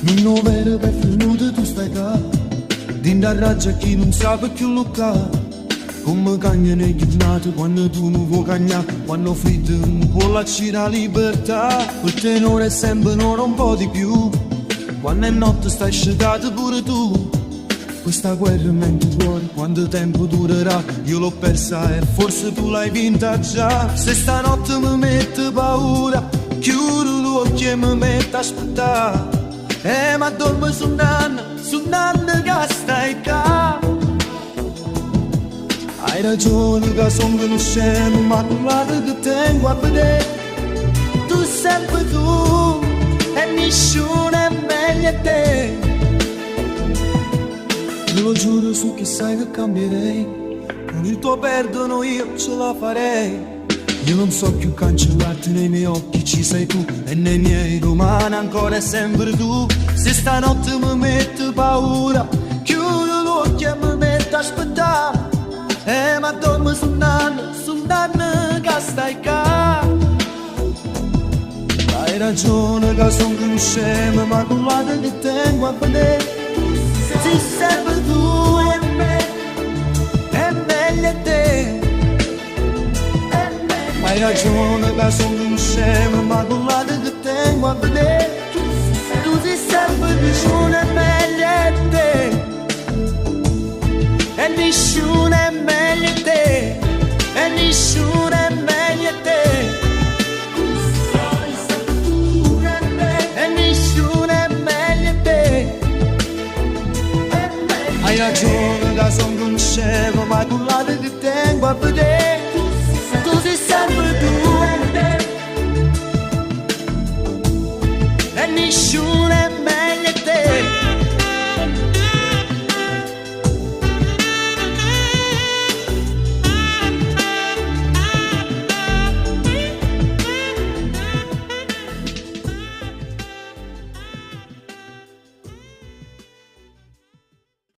Non è vero che è venuto tu stai qua. Din da raggio chi non sa più lucca. Come cagna nei giornate quando tu non vuoi cagnare. Quando freddo non può lasciare la libertà. Il tenore è sempre un'ora un po' di più. Quando è notte stai scegato pure tu. Questa guerra mente cuore, quanto tempo durerà? Io l'ho persa e forse tu l'hai vinta già. Se stanotte mi mette paura, chiudo gli occhi e mi metto a aspettare. Ma dormo su un anno che stai qua. Hai ragione che sono uno scemo, ma non guarda che tengo a vedere. Tu sempre tu e nessuno è meglio di te. Io lo giuro su che sai che cambierei. Con il tuo perdono io ce la farei. Io non so più cancellarti nei miei occhi, ci sei tu. E nei miei domani ancora è sempre tu. Se stanotte mi mette paura, chiudo gli occhi e mi metto a aspettare. Ma dormo su un anno che stai qua. Hai ragione che sono uno scemo, ma con guarda che tengo a vedere. Sei sempre tu e me, è meglio te. Hai ragione che sono uno scemo, ma con guarda che tengo a vedere. Tu sei sempre vicino e meglio te. E nessuno è meglio di te. E nessuno è meglio di te. E nessuno è meglio di te. Hai ragione che sono un scemo, ma tu la che tengo a vedere. Tu sei sempre tu. E nessuno è meglio.